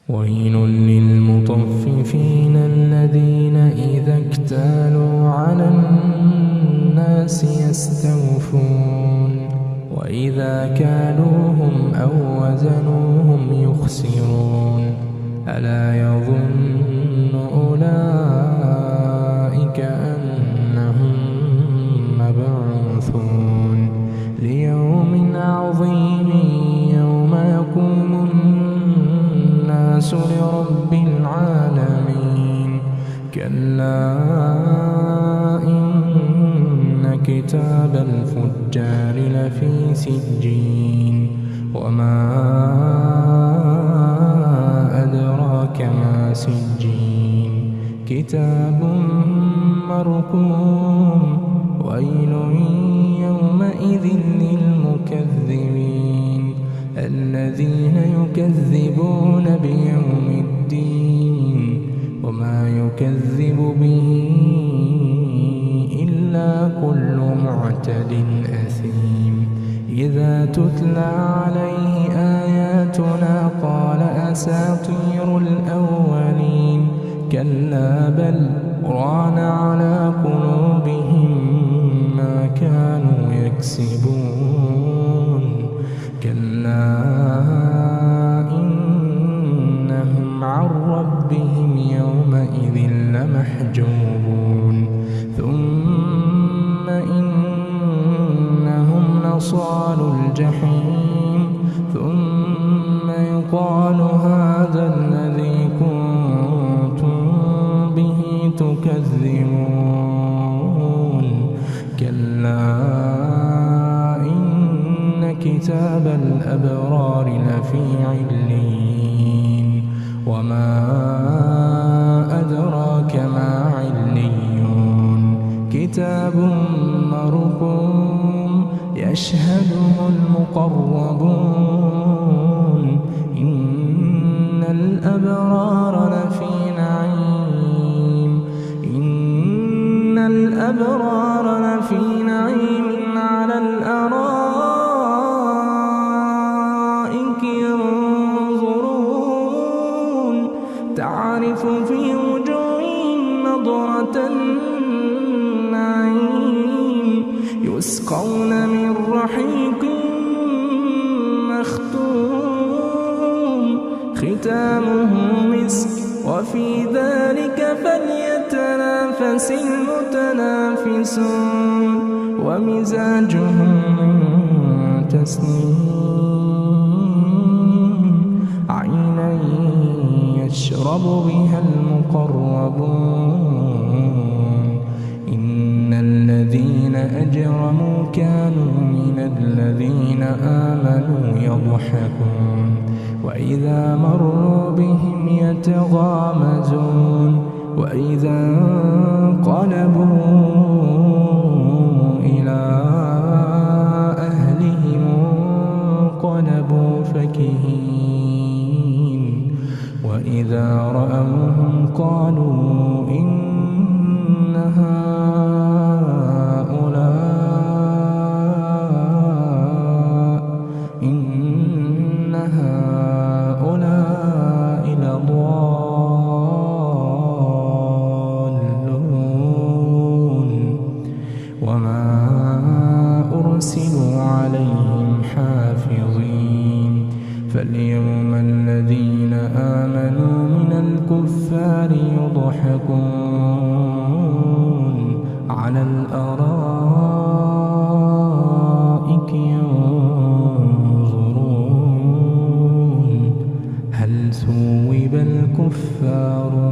ويل للمطففين الذين إذا اكتالوا على الناس يستوفون وإذا كالوهم أو وزنوهم يخسرون ألا يظن أولئك أنهم مبعوثون ليوم عظيم يوم يقوم الناس لرب العالمين كلا إن كتاب الفجار لفي سجين وما أدراك ما سجين كتاب مرقوم ويل يومئذ للمكذبين الذين يكذبون بيوم الدين وما يكذب به إلا كل معتد أثيم إذا تتلى عليه آياتنا قال أساطير الأولين كلا بل ران على قلوبهم ما كانوا يكسبون كلا إنهم عن ربهم يومئذ لمحجوبون ثم إنهم لصالوا الجحيم ثم يقال هذا الذي كنتم به تكذبون كلا إن كتاب الأبرار لفي عليين وما أدراك ما عليون كتاب مرقوم يشهده المقربون إن الأبرار لفي نعيم إن الأبرار لفي نعيم على الأرائك ينظرون تعرف في وجوههم نضرة النعيم يسقون من رحيق مختوم ختامه مسك وفي ذلك فليتنافس المتنافسون ومزاجه من تسنيم عينا يشرب بها المقربون إن الذين أجرموا كانوا من الذين آمنوا يضحكون وإذا مروا بهم يتغامزون وإذا انقلبوا إلى أهلهم انقلبوا فكهين وإذا رأوهم قالوا إن هؤلاء لضالون وما أرسلوا عليهم حافظين فاليوم الذين آمنوا من الكفار يضحكون على الأرائك ينظرون هل ثوب الكفار